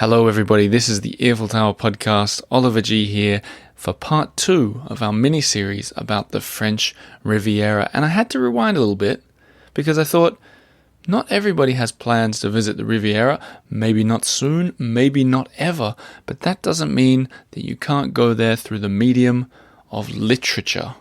Hello everybody, this is the Eiffel Tower podcast. Oliver G here for part 2 of our mini-series about the French Riviera. And I had to rewind a little bit because I thought not everybody has plans to visit the Riviera, maybe not soon, maybe not ever, but that doesn't mean that you can't go there through the medium of literature.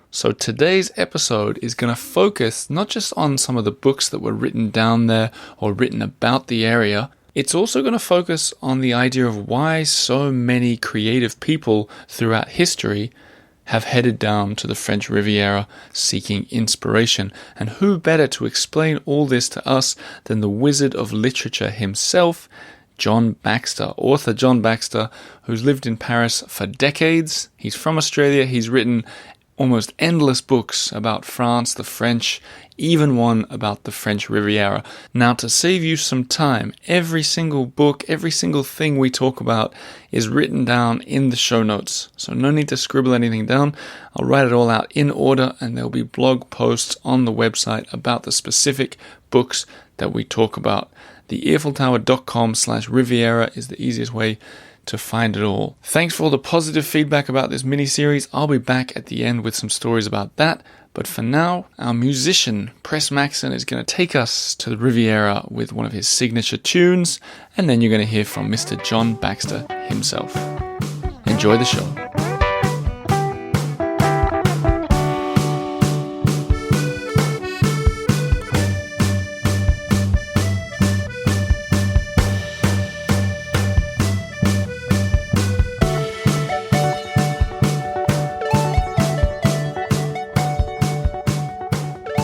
So today's episode is going to focus not just on some of the books that were written down there or written about the area. It's also going to focus on the idea of why so many creative people throughout history have headed down to the French Riviera seeking inspiration. And who better to explain all this to us than the wizard of literature himself, John Baxter, author John Baxter, who's lived in Paris for decades. He's from Australia. He's written almost endless books about France, the French, even one about the French Riviera. Now, to save you some time, every single book, every single thing we talk about is written down in the show notes. So no need to scribble anything down. I'll write it all out in order, and there'll be blog posts on the website about the specific books that we talk about. The EiffelTower.com/Riviera is the easiest way to find it all. Thanks for all the positive feedback about this mini-series. I'll be back at the end with some stories about that. But for now, our musician, Press Maxon, is going to take us to the Riviera with one of his signature tunes, and then you're going to hear from Mr. John Baxter himself. Enjoy the show.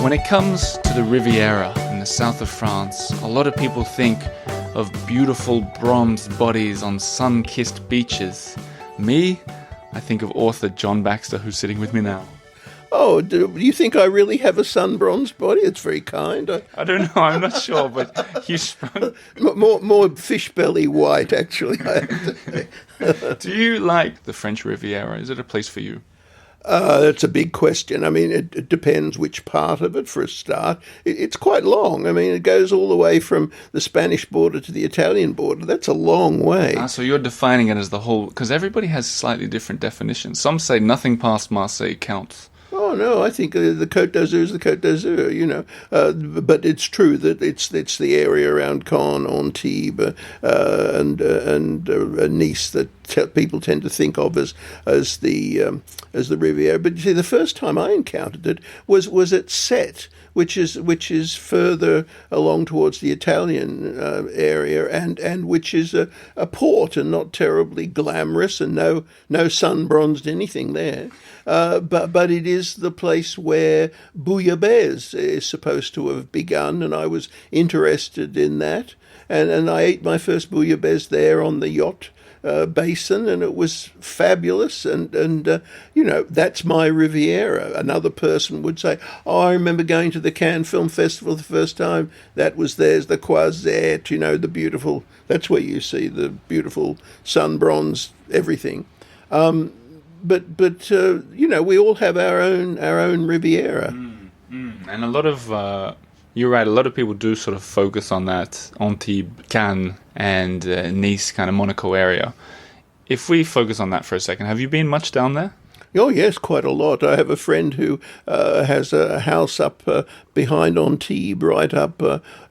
When it comes to the Riviera in the south of France, a lot of people think of beautiful bronzed bodies on sun-kissed beaches. Me, I think of author John Baxter, who's sitting with me now. Oh, do you think I really have a sun-bronzed body? It's very kind. I don't know, I'm not sure, but you sprung... More fish belly white, actually, I have to say. Do you like the French Riviera? Is it a place for you? That's a big question. I mean, it depends which part of it, for a start. It's quite long. I mean, it goes all the way from the Spanish border to the Italian border. That's a long way. So you're defining it as the whole... Because everybody has slightly different definitions. Some say nothing past Marseille counts. Oh, no, I think the Côte d'Azur is the Côte d'Azur, you know. But it's true that it's the area around Caen, Antibes, and Nice that people tend to think of as the Riviera. But you see, the first time I encountered it was at Sète, which is further along towards the Italian area, and which is a port and not terribly glamorous, and no sun-bronzed anything there. But it is the place where bouillabaisse is supposed to have begun, and I was interested in that. And I ate my first bouillabaisse there on the yacht basin, and it was fabulous, and you know, that's my Riviera. Another person would say, oh, I remember going to the Cannes Film Festival the first time. there's the Croisette, you know, the beautiful, that's where you see the beautiful sun-bronzed everything. But you know, we all have our own Riviera. And a lot of you're right, a lot of people do sort of focus on that Antibes, Cannes, and Nice, kind of Monaco area. If we focus on that for a second, have you been much down there? Oh, yes, quite a lot. I have a friend who has a house up behind Antibes, right up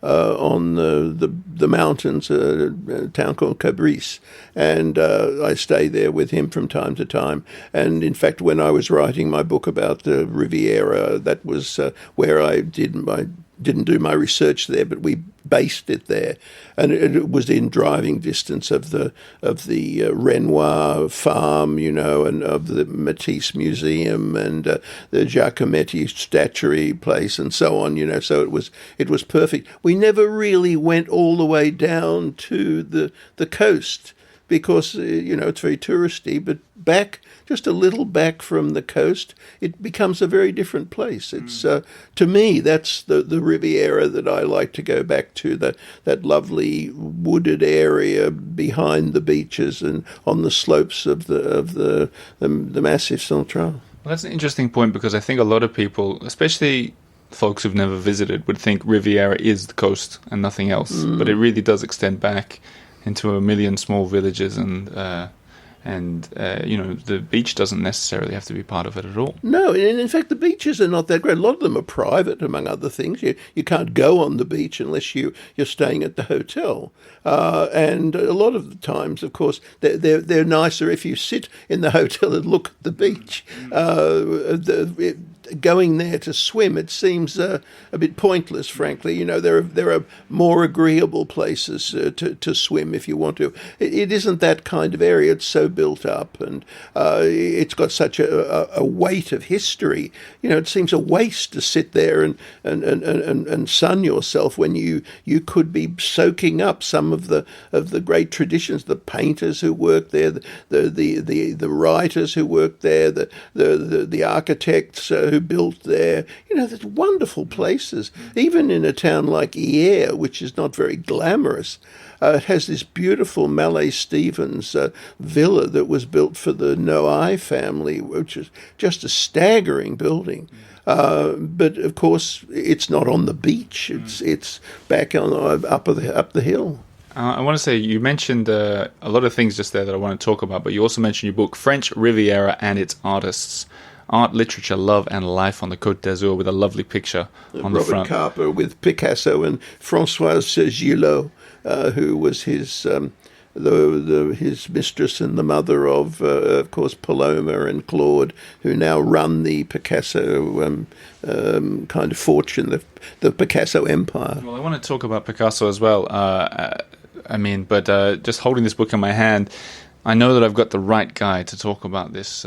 on the mountains, a town called Cabris. And I stay there with him from time to time. And in fact, when I was writing my book about the Riviera, that was where I didn't do my research there, but we based it there, and it was in driving distance of the Renoir farm, you know, and of the Matisse Museum and the Giacometti statuary place and so on, you know. So it was perfect. We never really went all the way down to the coast because you know, it's very touristy, but just a little back from the coast, it becomes a very different place. It's to me, that's the Riviera that I like to go back to, that lovely wooded area behind the beaches and on the slopes of the Massif Central. Well, that's an interesting point, because I think a lot of people, especially folks who've never visited, would think Riviera is the coast and nothing else, but it really does extend back. into a million small villages, and the beach doesn't necessarily have to be part of it at all. No, and in fact, the beaches are not that great. A lot of them are private, among other things. You can't go on the beach unless you're staying at the hotel. And a lot of the times, of course, they're nicer if you sit in the hotel and look at the beach. Going there to swim, it seems a bit pointless, frankly. There are more agreeable places to swim if you want to. It isn't that kind of area. It's so built up, and it's got such a weight of history. It seems a waste to sit there and sun yourself when you could be soaking up some of the great traditions, the painters who worked there, the writers who worked there, the architects who built there. There's wonderful places. Even in a town like Hyères, which is not very glamorous, it has this beautiful Mallet-Stevens villa that was built for the Noailles family, which is just a staggering building. But of course, it's not on the beach. It's back up the hill. I want to say you mentioned a lot of things just there that I want to talk about, but you also mentioned your book, French Riviera and Its Artists. Art, Literature, Love and Life on the Côte d'Azur, with a lovely picture on the front. Robert Carper with Picasso and Françoise Gillot, who was his mistress and the mother of course, Paloma and Claude, who now run the Picasso kind of fortune, the Picasso empire. Well, I want to talk about Picasso as well. But just holding this book in my hand, I know that I've got the right guy to talk about this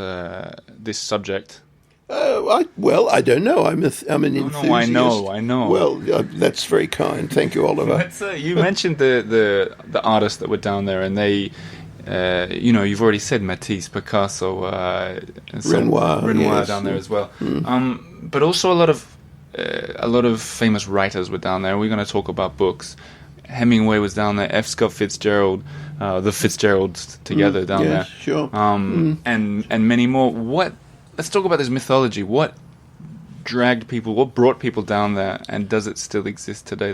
subject. I don't know. I'm an enthusiast. No, I know. Well, that's very kind. Thank you, Oliver. You mentioned the artists that were down there, and they, you've already said Matisse, Picasso, and Renoir yes. down there as well. But also a lot of famous writers were down there. We're going to talk about books. Hemingway was down there. F. Scott Fitzgerald, the Fitzgeralds together down there. Sure. And many more. Let's talk about this mythology. What brought people down there, and does it still exist today?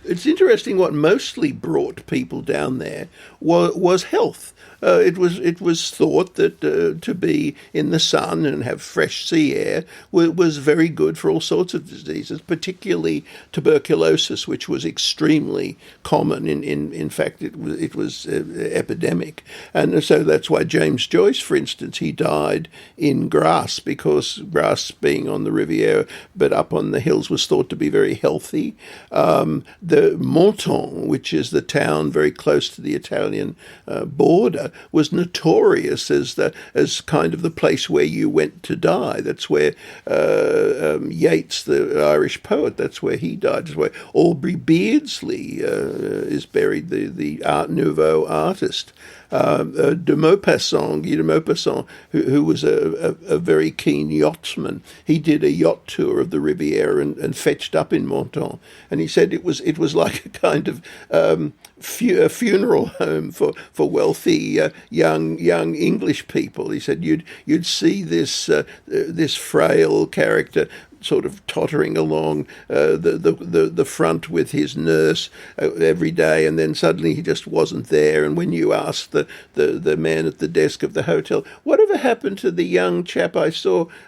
It's interesting. What mostly brought people down there was health. It was thought that to be in the sun and have fresh sea air was very good for all sorts of diseases, particularly tuberculosis, which was extremely common. In fact, it was epidemic, and so that's why James Joyce, for instance, he died in Grasse, because Grasse, being on the Riviera but up on the hills, was thought to be very healthy. The Menton, which is the town very close to the Italian border, was notorious as kind of the place where you went to die. That's where Yates, the Irish poet, that's where he died. That's where Aubrey Beardsley is buried, the Art Nouveau artist. De Maupassant, Guy de Maupassant, who was a very keen yachtsman. He did a yacht tour of the Riviera and fetched up in Menton, and he said it was like a kind of a funeral home for wealthy young English people. He said you'd see this frail character sort of tottering along the front with his nurse every day, and then suddenly he just wasn't there. And when you asked the man at the desk of the hotel, whatever happened to the young chap I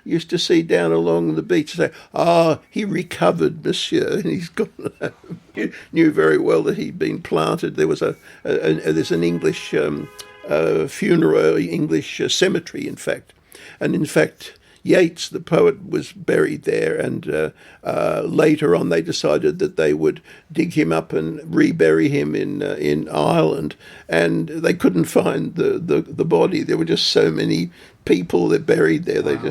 used to see down along the beach, say, he recovered, monsieur, and he's gone home. He knew very well that he'd been planted. There was there's an English funeral, English cemetery, in fact, and in fact, Yates, the poet, was buried there, and later on they decided that they would dig him up and rebury him in Ireland, and they couldn't find the body. There were just so many people that buried there. Wow.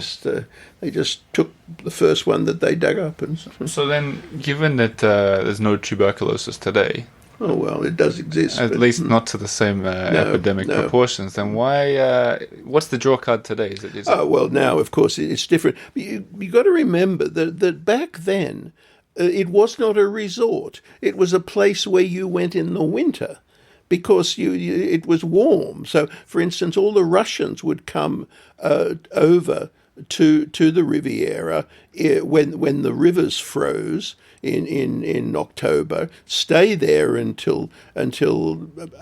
They just took the first one that they dug up. And so then, given that there's no tuberculosis today. Oh, well, it does exist. At least not to the same epidemic proportions. Then why? What's the draw card today? Is it? Well, now, of course, it's different. You got to remember that back then, it was not a resort. It was a place where you went in the winter, because it was warm. So, for instance, all the Russians would come over to the Riviera when the rivers froze in October, stay there until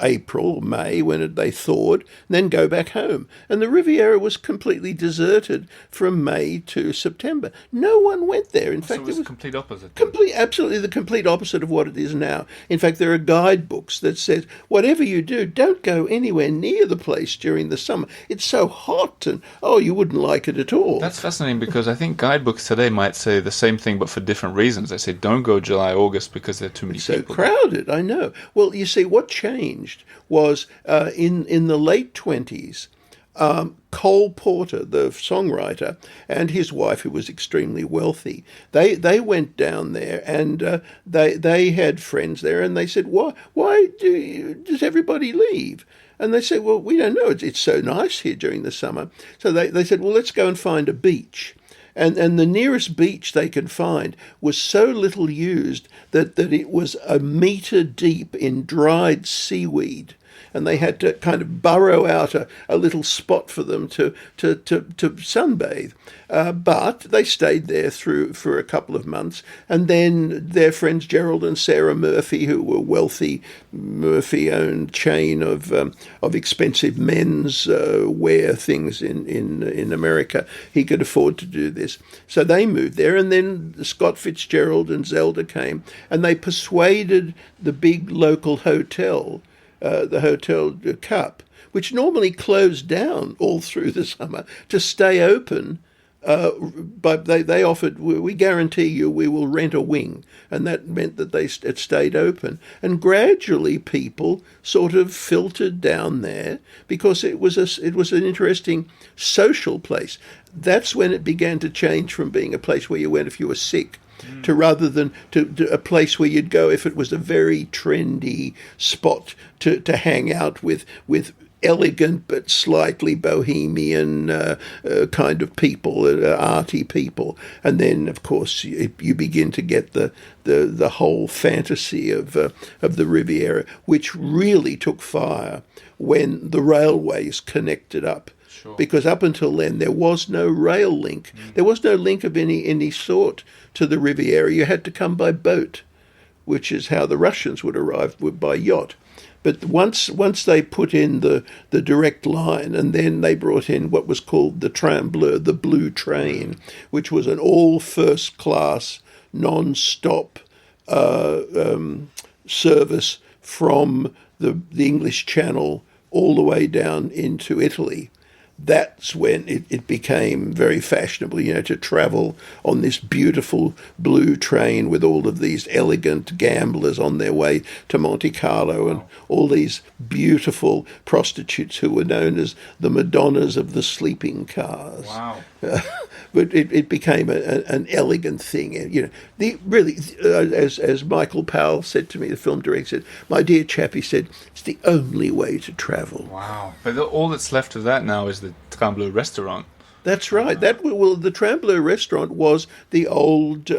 April or May when they thawed, and then go back home. And the Riviera was completely deserted from May to September. No one went there. In fact, it was the complete opposite. Absolutely the complete opposite of what it is now. In fact, there are guidebooks that says, whatever you do, don't go anywhere near the place during the summer. It's so hot, and you wouldn't like it at all. That's fascinating, because I think guidebooks today might say the same thing, but for different reasons. They say don't go July, August because there are too many people. So crowded, I know. Well, you see, what changed was in the late 20s, Cole Porter, the songwriter, and his wife, who was extremely wealthy, they went down there, and they had friends there, and they said, why does everybody leave? And they said, well, we don't know. It's so nice here during the summer. So they said, well, let's go and find a beach. And the nearest beach they could find was so little used that it was a metre deep in dried seaweed. And they had to kind of burrow out a little spot for them to sunbathe. But they stayed there for a couple of months. And then their friends Gerald and Sara Murphy, who were wealthy, Murphy-owned chain of expensive men's wear things in America, he could afford to do this. So they moved there. And then Scott Fitzgerald and Zelda came, and they persuaded the big local hotel, the Hotel Cup, which normally closed down all through the summer, to stay open. But they offered, we guarantee you we will rent a wing. And that meant that it stayed open. And gradually people sort of filtered down there because it was an interesting social place. That's when it began to change from being a place where you went if you were sick to rather than to a place where you'd go if it was a very trendy spot to hang out with elegant but slightly bohemian kind of people, arty people. And then, of course, you begin to get the whole fantasy of the Riviera, which really took fire when the railways connected up. Sure. Because up until then, there was no rail link. There was no link of any sort to the Riviera. You had to come by boat, which is how the Russians would arrive, by yacht. But once they put in the direct line, and then they brought in what was called the Train Bleu, the blue train, which was an all first-class, non-stop service from the English Channel all the way down into Italy. That's when it became very fashionable, to travel on this beautiful blue train with all of these elegant gamblers on their way to Monte Carlo, and all these beautiful prostitutes who were known as the Madonnas of the sleeping cars. Wow. But it became an elegant thing. As Michael Powell said to me, the film director said, my dear chap, he said, it's the only way to travel. Wow. But all that's left of that now is the Train Bleu restaurant. That's right. The Train Bleu restaurant was the old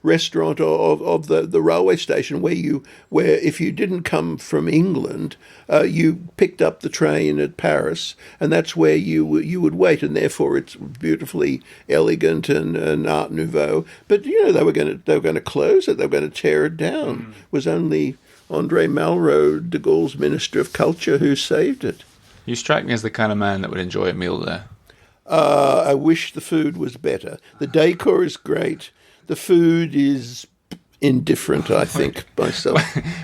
restaurant of the railway station, where if you didn't come from England, you picked up the train at Paris, and that's where you would wait, and therefore it's beautifully elegant and Art Nouveau. But they were going to close it. They were going to tear it down. It was only André Malraux, de Gaulle's Minister of Culture, who saved it. You strike me as the kind of man that would enjoy a meal there. I wish the food was better. The decor is great. The food is indifferent, I think, myself.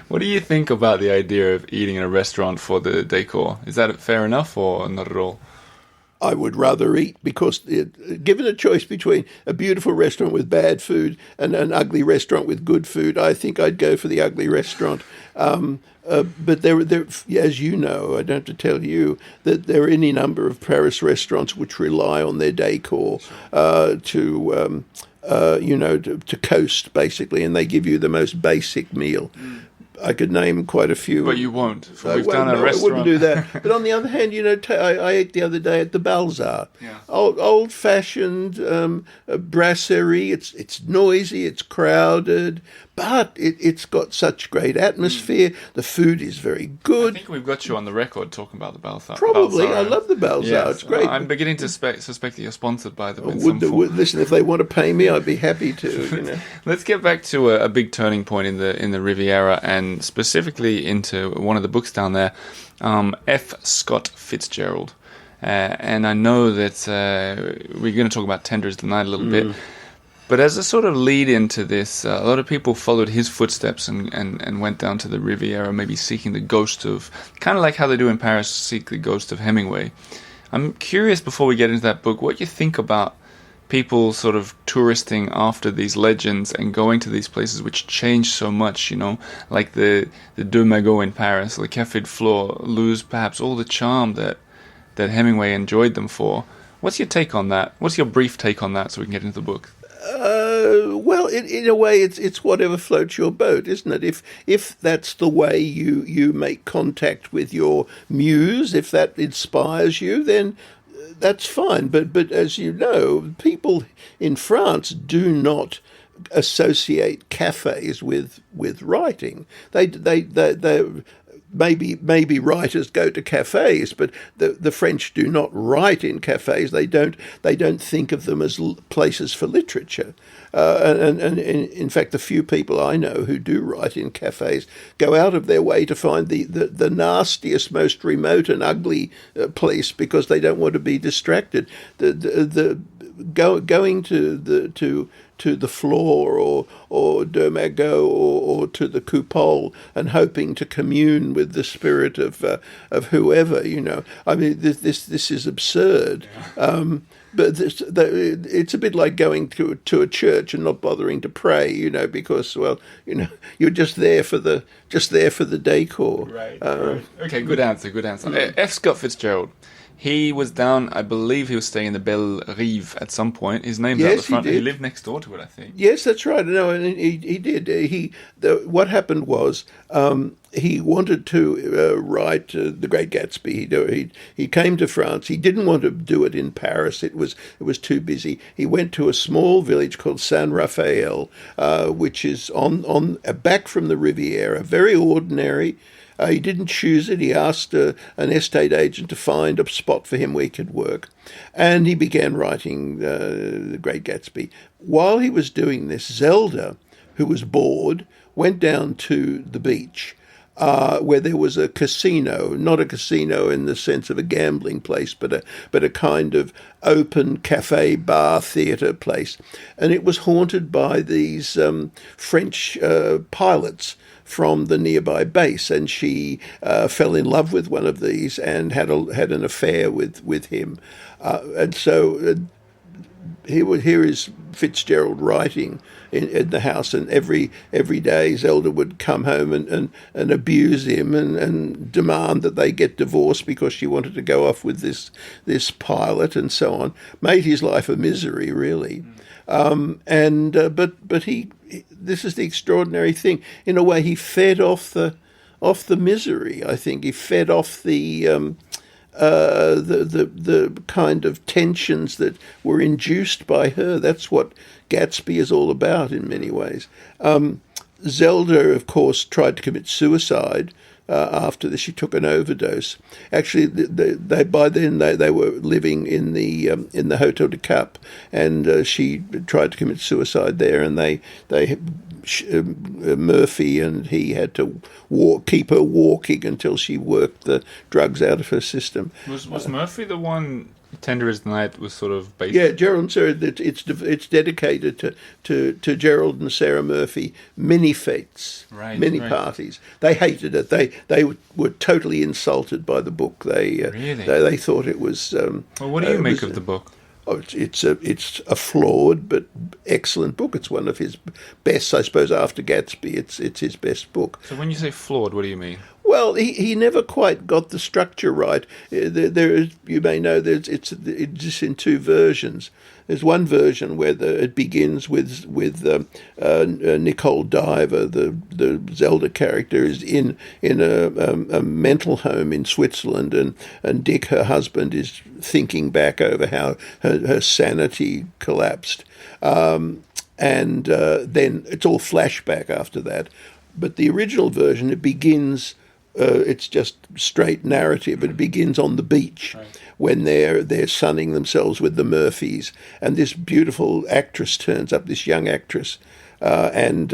What do you think about the idea of eating in a restaurant for the decor? Is that fair enough or not at all? I would rather eat, because given a choice between a beautiful restaurant with bad food and an ugly restaurant with good food, I think I'd go for the ugly restaurant. But there, as you know, I don't have to tell you, that there are any number of Paris restaurants which rely on their decor to coast, basically, and they give you the most basic meal. I could name quite a few. But you won't. We've done a restaurant. I wouldn't do that. But on the other hand, I ate the other day at the Balzar. Yeah. Old-fashioned brasserie. It's noisy, it's crowded, but it's got such great atmosphere. The food is very good. I think we've got you on the record talking about the Balzar. Probably. Balzar. I love the Balzar. Yes. It's great. I'm beginning to suspect that you're sponsored by them in some form. Listen, if they want to pay me, I'd be happy to. Let's get back to a big turning point in the Riviera, and specifically into one of the books down there, F. Scott Fitzgerald. And I know that we're going to talk about Tender is the Night a little bit. But as a sort of lead into this, a lot of people followed his footsteps and went down to the Riviera, maybe seeking the ghost of, kind of like how they do in Paris, seek the ghost of Hemingway. I'm curious, before we get into that book, what you think about people sort of touristing after these legends and going to these places which change so much, like the Deux Magots in Paris, the Café de Flore, lose perhaps all the charm that Hemingway enjoyed them for. What's your take on that? What's your brief take on that so we can get into the book? Well, in a way, it's whatever floats your boat, isn't it? If that's the way you make contact with your muse, if that inspires you, then that's fine. But as you know, people in France do not associate cafes with writing. They Maybe writers go to cafes, but the French do not write in cafes. They don't think of them as places for literature. And in fact, the few people I know who do write in cafes go out of their way to find the nastiest, most remote and ugly place because they don't want to be distracted. Going to the Flore or Deux Magots or to the Coupole and hoping to commune with the spirit of whoever, I mean, this is absurd. Yeah. But it's a bit like going to a church and not bothering to pray, because you're just there for the decor. Right. Okay, good answer. F. Scott Fitzgerald. He was down, I believe he was staying in the Belle Rive at some point. His name's out the front. He lived next door to it, I think. Yes, that's right. No, and he did. What happened was he wanted to write The Great Gatsby. He came to France. He didn't want to do it in Paris. It was too busy. He went to a small village called Saint Raphael, which is on back from the Riviera, very ordinary. He didn't choose it. He asked an estate agent to find a spot for him where he could work. And he began writing The Great Gatsby. While he was doing this, Zelda, who was bored, went down to the beach where there was a casino, not a casino in the sense of a gambling place, but a kind of open cafe, bar, theatre place. And it was haunted by these French pilots from the nearby base, and she fell in love with one of these and had an affair with him, and so here is Fitzgerald writing in the house, and every day Zelda would come home and abuse him and demand that they get divorced because she wanted to go off with this pilot and so on. Made his life a misery, really. But this is the extraordinary thing. In a way, he fed off the misery. I think he fed off the kind of tensions that were induced by her. That's what Gatsby is all about in many ways. Zelda, of course, tried to commit suicide. After this, she took an overdose. Actually, by then they were living in the Hotel de Cap, and she tried to commit suicide there. And Murphy and he had to keep her walking until she worked the drugs out of her system. Was Murphy the one? Tender as the Night was sort of based. Yeah, Gerald and Sara. It's dedicated to Gerald and Sara Murphy. Mini fetes, mini parties. They hated it. They were totally insulted by the book. They thought it was. Well, what do you make of the book? Oh, it's a flawed but excellent book. It's one of his best, I suppose. After Gatsby, it's his best book. So when you say flawed, what do you mean? Well, he never quite got the structure right. There is, you may know, it's just in two versions. There's one version where it begins with Nicole Diver, the Zelda character, is in a mental home in Switzerland, and Dick, her husband, is thinking back over how her sanity collapsed. and then it's all flashback after that. But the original version, it begins. It's just straight narrative. It begins on the beach when they're sunning themselves with the Murphys, and this beautiful actress turns up, this young actress, and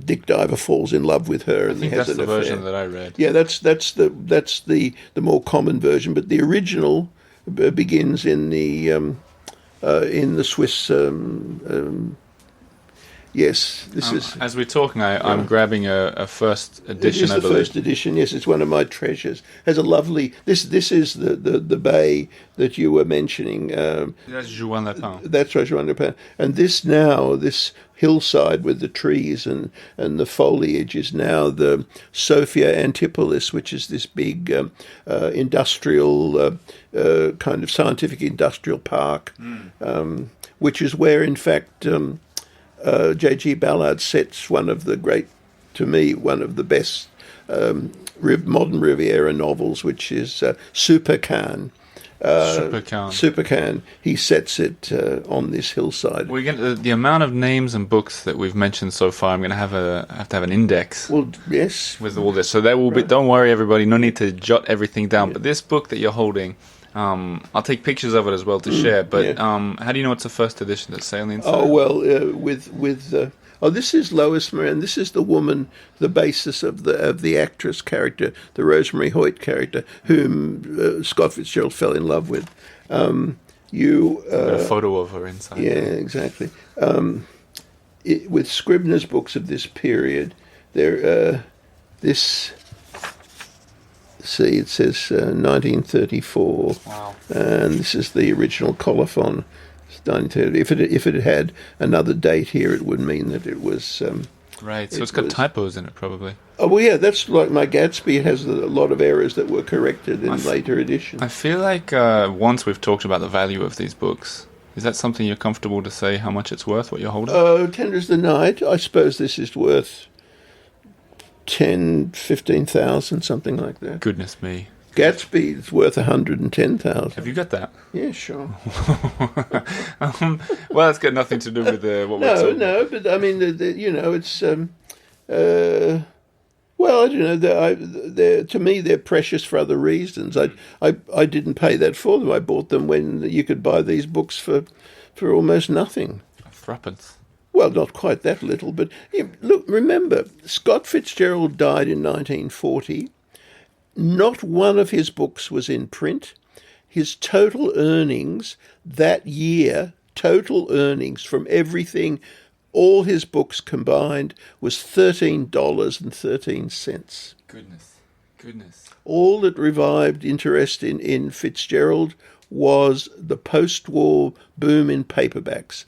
Dick Diver falls in love with her. I think that's the version that I read. Yeah, that's the more common version, but the original begins in the Swiss. Yes, this is. As we're talking, I'm grabbing a first edition. It is the first edition. Yes, it's one of my treasures. Has a lovely. This is the bay that you were mentioning. That's Juan Lapin. That's right, Juan Lapin. And this hillside with the trees and the foliage is now the Sophia Antipolis, which is this big industrial kind of scientific industrial park, which is where, in fact. J.G. Ballard sets one of the best modern Riviera novels, which is Super Khan. Super Khan. He sets it on this hillside. We get the amount of names and books that we've mentioned so far. I'm going to have to have an index. Well, yes, with all this. So there will be. Don't worry, everybody. No need to jot everything down. Yeah. But this book that you're holding. I'll take pictures of it as well to share. But how do you know it's the first edition that's sailing inside? Oh well, this is Lois Moran. This is the woman, the basis of the actress character, the Rosemary Hoyt character, whom Scott Fitzgerald fell in love with. A photo of her inside. Yeah, exactly. With Scribner's books of this period, this. See, it says 1934. Wow. And this is the original colophon. It's 1930. If it had another date here, it would mean that it was... right, so it's got typos in it, probably. Oh, well, yeah, that's like my Gatsby. It has a lot of errors that were corrected in later editions. I feel like once we've talked about the value of these books. Is that something you're comfortable to say how much it's worth, what you're holding? Tender as the Night. I suppose this is worth... 15,000, something like that. Goodness me. Gatsby is worth 110,000. Have you got that? Yeah, sure. Well, it's got nothing to do with what we're talking about. No, but I mean, it's. Well, I don't know. To me, they're precious for other reasons. I didn't pay that for them. I bought them when you could buy these books for almost nothing. Threepence. Well, not quite that little, but look, remember, Scott Fitzgerald died in 1940. Not one of his books was in print. His total earnings that year, from everything, all his books combined, was $13.13. Goodness. All that revived interest in Fitzgerald was the post-war boom in paperbacks.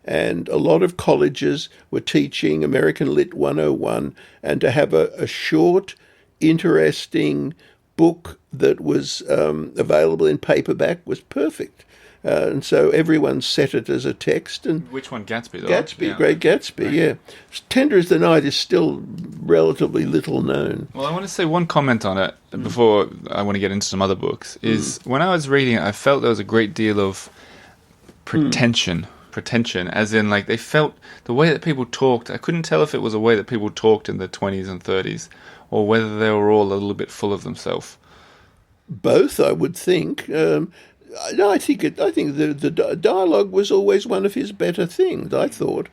And a lot of colleges were teaching American Lit 101, and to have a short, interesting book that was available in paperback was perfect. And so everyone set it as a text. And which one, Gatsby? Though? Gatsby, yeah. Great Gatsby, right. Yeah. Tender as the Night is still relatively little known. Well, I want to say one comment on it before I want to get into some other books, is when I was reading it, I felt there was a great deal of pretension, as in, like, they felt the way that people talked. I couldn't tell if it was a way that people talked in the 20s and 30s or whether they were all a little bit full of themselves. Both, I would think. No, I think the dialogue was always one of his better things, I thought.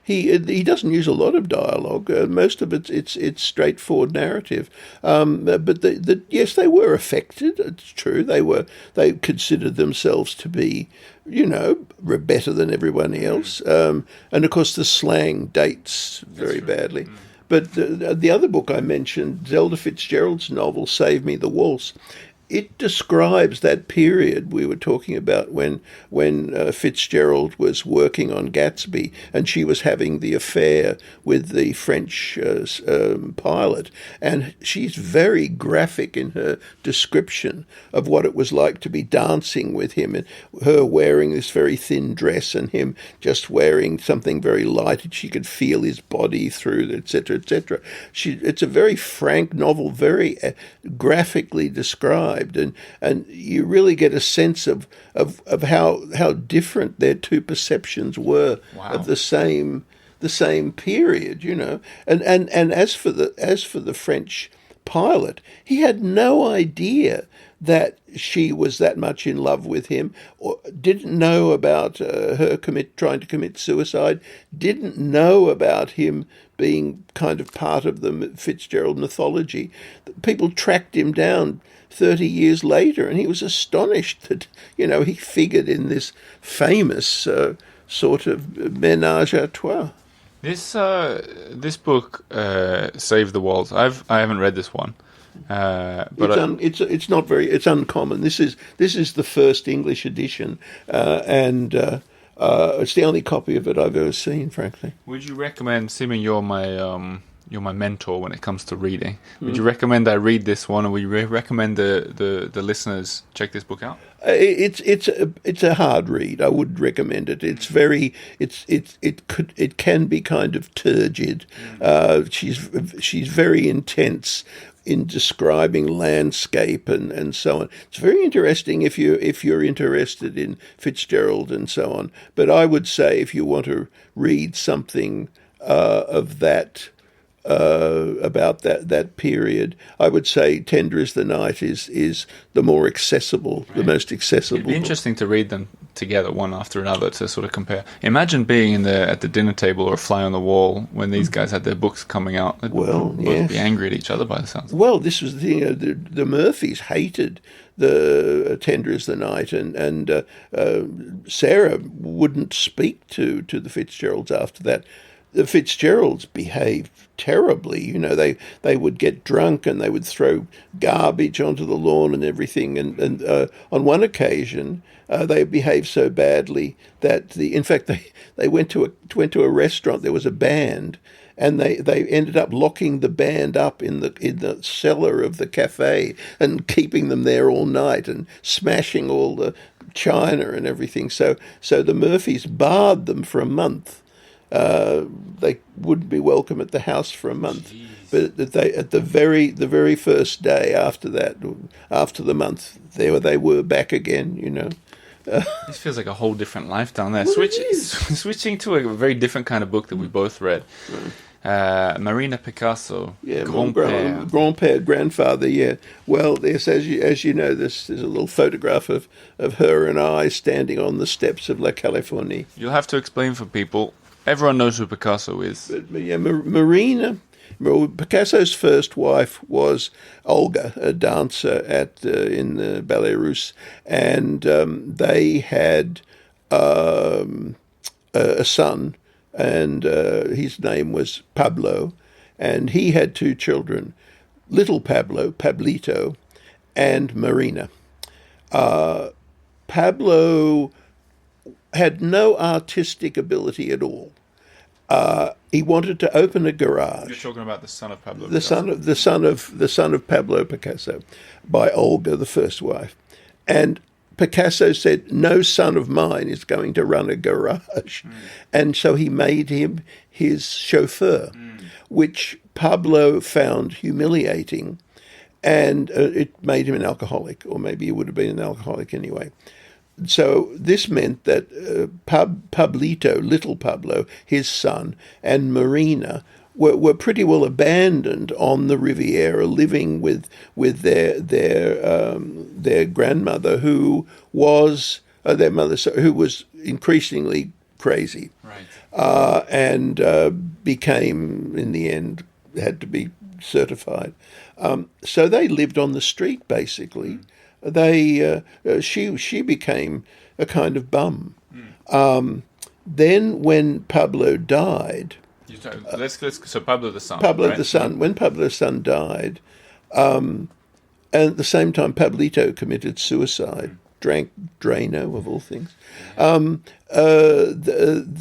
He doesn't use a lot of dialogue. Most of it's straightforward narrative. But yes, they were affected. It's true. They considered themselves to be, better than everyone else. And of course, the slang dates very badly. But the other book I mentioned, Zelda Fitzgerald's novel, Save Me the Waltz, it describes that period we were talking about when Fitzgerald was working on Gatsby and she was having the affair with the French pilot. And she's very graphic in her description of what it was like to be dancing with him, and her wearing this very thin dress and him just wearing something very light, and she could feel his body through, etc., etc. It's a very frank novel, very graphically described. described, and you really get a sense of how different their two perceptions were of the same period, you know. And as for the French pilot, he had no idea that she was that much in love with him, or didn't know about her trying to commit suicide, didn't know about him being kind of part of the Fitzgerald mythology. People tracked him down 30 years later, and he was astonished that, you know, he figured in this famous sort of ménage à trois. This book, Save the Waltz. I haven't read this one. But it's uncommon. This is the first English edition, and it's the only copy of it I've ever seen, frankly. Would you recommend, Simon, you're my mentor when it comes to reading. Would you recommend I read this one, or would you recommend the listeners check this book out? It's a hard read. I would recommend it. It can be kind of turgid. She's very intense in describing landscape and so on. It's very interesting if you're interested in Fitzgerald and so on. But I would say if you want to read something of that about that period, I would say Tender is the Night is the more accessible, the most accessible. It'd be interesting to read them together, one after another, to sort of compare. Imagine being at the dinner table or a fly on the wall when these guys had their books coming out. They'd both be angry at each other by the sounds. Well, this was the thing. The Murphys hated the Tender is the Night, and Sarah wouldn't speak to the Fitzgeralds after that. The Fitzgeralds behaved terribly. You know, they would get drunk and they would throw garbage onto the lawn and everything. And on one occasion, they behaved so badly that in fact they went to a restaurant. There was a band, and they ended up locking the band up in the cellar of the cafe and keeping them there all night and smashing all the china and everything. So the Murphys barred them for a month. They wouldn't be welcome at the house for a month. Jeez. But at the very first day after the month, there they were back again. You know. This feels like a whole different life down there. Switching to a very different kind of book that we both read. Marina Picasso, Grand-père, grandfather, yeah. Well, there's, as you know, there's a little photograph of her and I standing on the steps of La Californie. You'll have to explain for people. Everyone knows who Picasso is. But yeah, Marina, Picasso's first wife was Olga, a dancer in the Ballet Russe, and they had a son, and his name was Pablo, and he had two children, little Pablo, Pablito, and Marina. Pablo had no artistic ability at all. He wanted to open a garage. You're talking about the son of Pablo. The son of Pablo Picasso, by Olga, the first wife, and Picasso said, "No son of mine is going to run a garage," and so he made him his chauffeur, which Pablo found humiliating, and it made him an alcoholic, or maybe he would have been an alcoholic anyway. So this meant that Pablito, little Pablo, his son, and Marina were pretty well abandoned on the Riviera, living with their grandmother, who was their mother, who was increasingly crazy, right, and became, in the end, had to be certified. So they lived on the street basically. She became a kind of bum. Then when Pablo died, so Pablo the son. Pablo right? the son. When Pablo's son died, and at the same time Pablito committed suicide, drank Drano of all things. The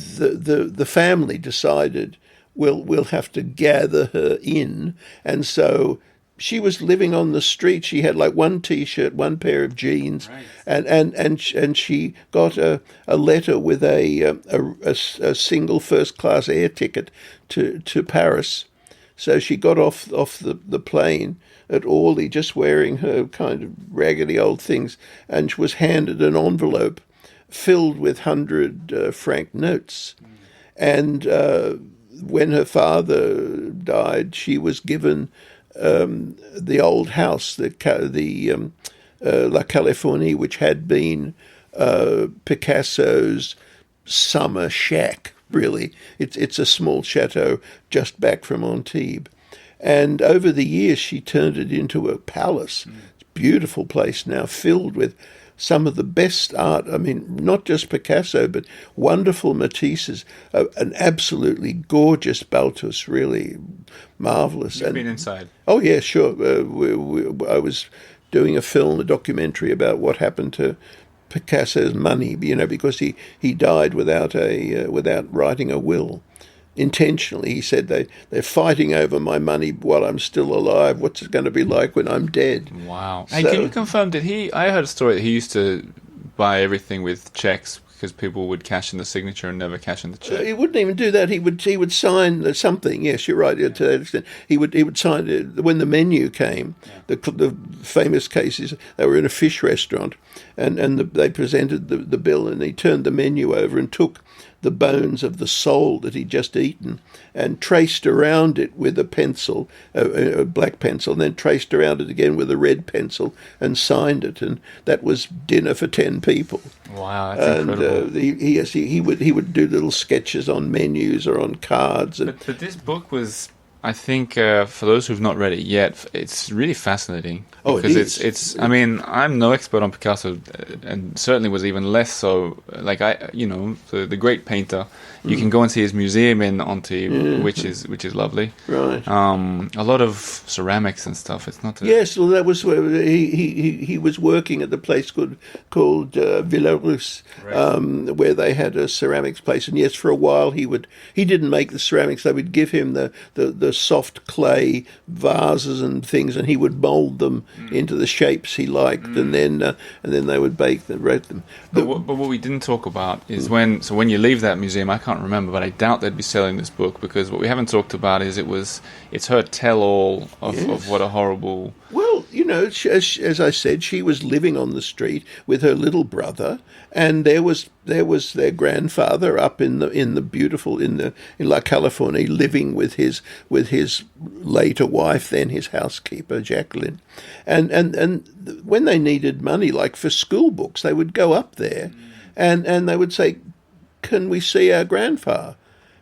family decided we'll have to gather her in, and so she was living on the street. She had like one T-shirt, one pair of jeans, right, and she got a letter with a single first-class air ticket to Paris. So she got off the plane at Orly, just wearing her kind of raggedy old things, and she was handed an envelope filled with 100 franc notes. And when her father died, she was given the old house, the La Californie, which had been Picasso's summer shack. Really, it's a small chateau just back from Antibes, and over the years she turned it into a palace. It's a beautiful place now, filled with some of the best art. I mean, not just Picasso, but wonderful Matisses, an absolutely gorgeous Balthus, really marvelous. You've been inside? Oh yeah, sure. I was doing a documentary about what happened to Picasso's money, because he died without writing a will. Intentionally, he said they're fighting over my money while I'm still alive. What's it going to be like when I'm dead? Wow. Hey, can you confirm, I heard a story that he used to buy everything with checks because people would cash in the signature and never cash in the check. He wouldn't even do that. He would sign something. Yes, you're right. To that extent, he would sign it when the menu came. Yeah. The famous cases, they were in a fish restaurant, and they presented the bill, and he turned the menu over and took the bones of the sole that he'd just eaten and traced around it with a pencil, a black pencil, and then traced around it again with a red pencil and signed it. And that was dinner for 10 people. Wow, that's incredible. He would do little sketches on menus or on cards. But this book was, I think, for those who've not read it yet, it's really fascinating. Oh, because it's. I mean, I'm no expert on Picasso, and certainly was even less so. Like the great painter. You can go and see his museum in Antibes, which is lovely. Right. A lot of ceramics and stuff. It's not. Yes, well, that was where he was working at the place called Villa Noailles, right. Where they had a ceramics place. And yes, for a while he didn't make the ceramics. They would give him the soft clay vases and things, and he would mould them into the shapes he liked, and then they would bake them, rate them. But what we didn't talk about is when you leave that museum, I can't remember, but I doubt they'd be selling this book, because what we haven't talked about is it's her tell-all of what a horrible... Well, as I said, she was living on the street with her little brother, and there was their grandfather up in La Californie, living with his later wife, then his housekeeper Jacqueline, and when they needed money, like for school books, they would go up there, and they would say, "Can we see our grandfather?"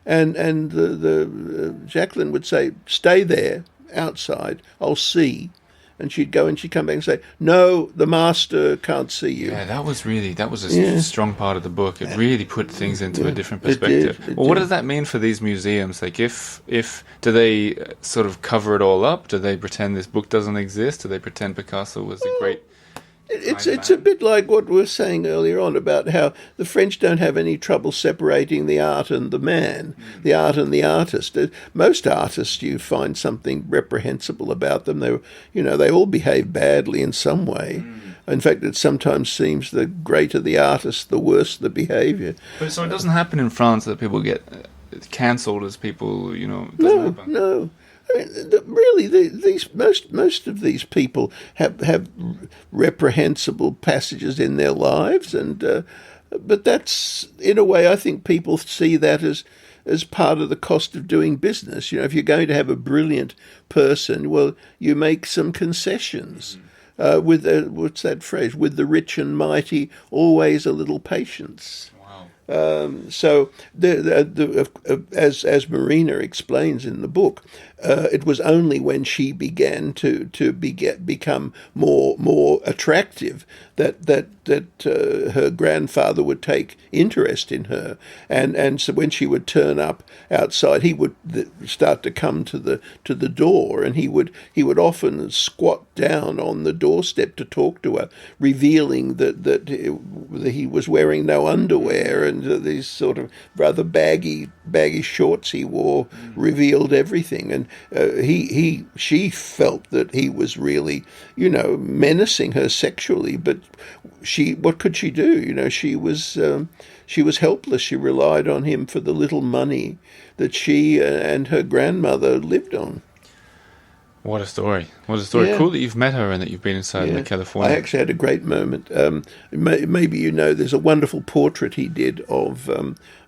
And the Jacqueline would say, "Stay there outside, I'll see." And she'd go and she'd come back and say, "No, the master can't see you." Yeah, that was a strong part of the book. It really put things into a different perspective. What does that mean for these museums? Like, if do they sort of cover it all up? Do they pretend this book doesn't exist? Do they pretend Picasso was a great... It's a bit like what we were saying earlier on about how the French don't have any trouble separating the art and the man, the art and the artist. Most artists, you find something reprehensible about them. They all behave badly in some way. In fact, it sometimes seems the greater the artist, the worse the behaviour. But so it doesn't happen in France that people get cancelled as people, No. I mean, really, these most of these people have reprehensible passages in their lives, but that's, in a way, I think people see that as part of the cost of doing business. If you're going to have a brilliant person, well, you make some concessions. With what's that phrase? With the rich and mighty, always a little patience. So, as Marina explains in the book, it was only when she began to become more attractive that her grandfather would take interest in her, and so when she would turn up outside, he would start to come to the door, and he would often squat down on the doorstep to talk to her, revealing that he was wearing no underwear, and these sort of rather baggy shorts he wore revealed everything, and she felt that he was really menacing her sexually, but what could she do? She was helpless. She relied on him for the little money that she and her grandmother lived on. What a story. What a story. Yeah. Cool that you've met her and that you've been inside California. I actually had a great moment. Maybe you know, there's a wonderful portrait he did of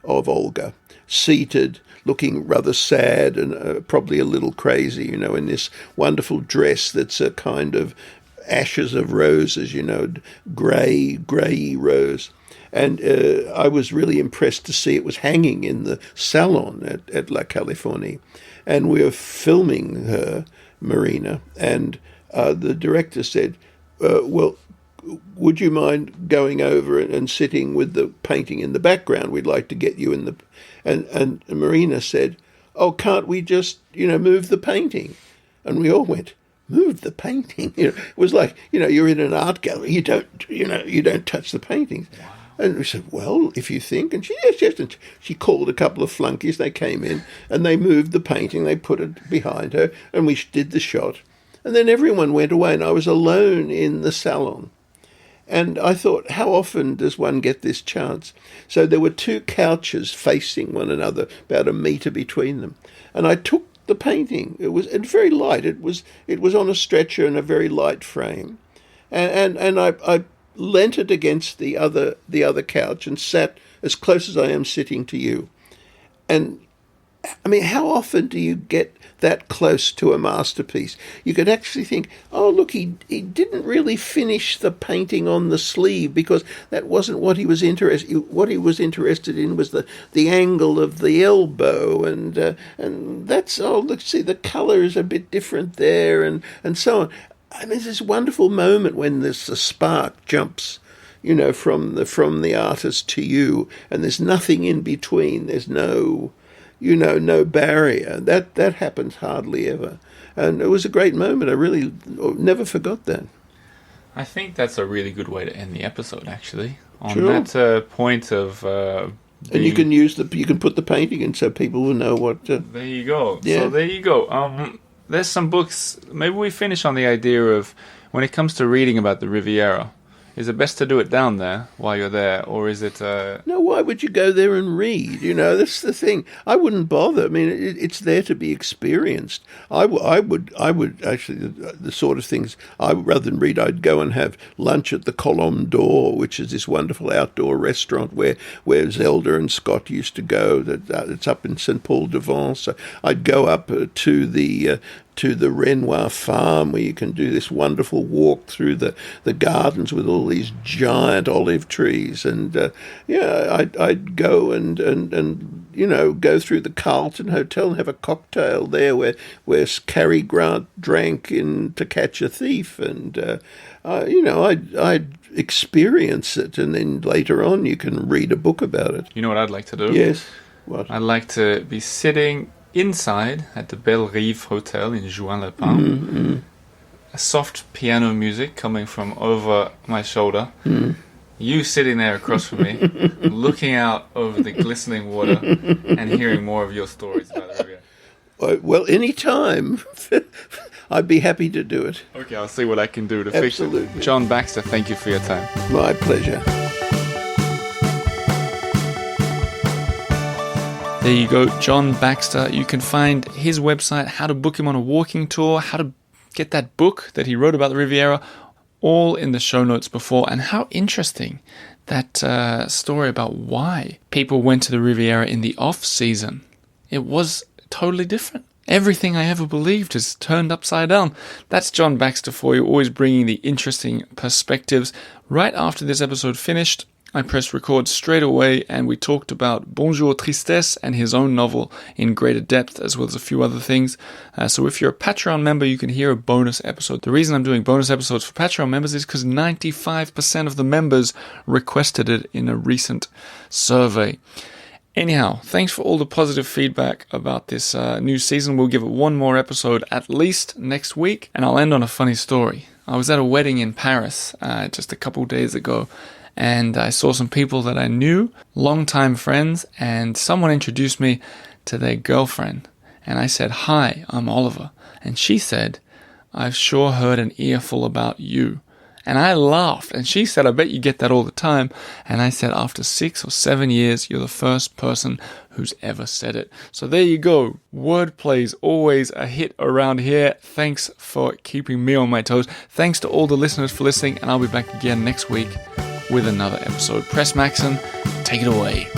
Olga, seated, looking rather sad and probably a little crazy, you know, in this wonderful dress that's a kind of ashes of roses, you know, grey rose. And I was really impressed to see it was hanging in the salon at La Californie. And we were filming her, Marina, and the director said, well, would you mind going over and sitting with the painting in the background? We'd like to get you in the... And Marina said, oh, can't we just, you know, move the painting? And we all went, move the painting? You know, it was like, you know, you're in an art gallery. You don't touch the paintings. Wow. And we said, well, if you think. And yes. And she called a couple of flunkies. They came in and they moved the painting. They put it behind her and we did the shot. And then everyone went away and I was alone in the salon. And I thought, how often does one get this chance? So there were two couches facing one another, about a metre between them. And I took the painting. It was very light. It was on a stretcher in a very light frame. And I leant it against the other couch and sat as close as I am sitting to you. And I mean, how often do you get that close to a masterpiece? You could actually think, oh, look, he didn't really finish the painting on the sleeve because that wasn't what he was interested in. What he was interested in was the angle of the elbow, and that's, oh, look, see, the colour is a bit different there, and so on. I mean, there's this wonderful moment when a spark jumps, you know, from the artist to you, and there's nothing in between. There's no barrier. That happens hardly ever. And it was a great moment. I really never forgot that. I think that's a really good way to end the episode, actually. On Sure. that point of... and you can put the painting in so people will know what... There you go. Yeah. So there you go. There's some books. Maybe we finish on the idea of when it comes to reading about the Riviera, is it best to do it down there while you're there, or is it... No, why would you go there and read? You know, that's the thing. I wouldn't bother. I mean, it's there to be experienced. I would actually, the sort of things, rather than read, I'd go and have lunch at the Colombe d'Or, which is this wonderful outdoor restaurant where Zelda and Scott used to go. It's up in St. Paul de Vence. So I'd go up to the Renoir farm where you can do this wonderful walk through the gardens with all these giant olive trees, and I'd go and you know, go through the Carlton Hotel and have a cocktail there where Cary Grant drank in To Catch a Thief, and I'd experience it, and then later on you can read a book about it. You know what I'd like to do? Yes. What? I'd like to be sitting inside at the Belle Rive Hotel in Juan-les-Pins. Mm-hmm. A soft piano music coming from over my shoulder. Mm. You sitting there across from me, looking out over the glistening water and hearing more of your stories about the Riviera. Well, any time. I'd be happy to do it. Okay, I'll see what I can do to fix it. Absolutely. John Baxter, thank you for your time. My pleasure. There you go, John Baxter. You can find his website, how to book him on a walking tour, how to get that book that he wrote about the Riviera, all in the show notes before. And how interesting that story about why people went to the Riviera in the off-season. It was totally different. Everything I ever believed is turned upside down. That's John Baxter for you, always bringing the interesting perspectives. Right after this episode finished, I pressed record straight away and we talked about Bonjour Tristesse and his own novel in greater depth, as well as a few other things. So if you're a Patreon member, you can hear a bonus episode. The reason I'm doing bonus episodes for Patreon members is because 95% of the members requested it in a recent survey. Anyhow, thanks for all the positive feedback about this new season. We'll give it one more episode at least next week, and I'll end on a funny story. I was at a wedding in Paris just a couple days ago, and I saw some people that I knew, longtime friends, and someone introduced me to their girlfriend. And I said, "Hi, I'm Oliver." And she said, "I've sure heard an earful about you." And I laughed. And she said, I bet you get that all the time. And I said, after 6 or 7 years, you're the first person who's ever said it. So there you go. Wordplay is always a hit around here. Thanks for keeping me on my toes. Thanks to all the listeners for listening. And I'll be back again next week with another episode. Press Maxon, take it away.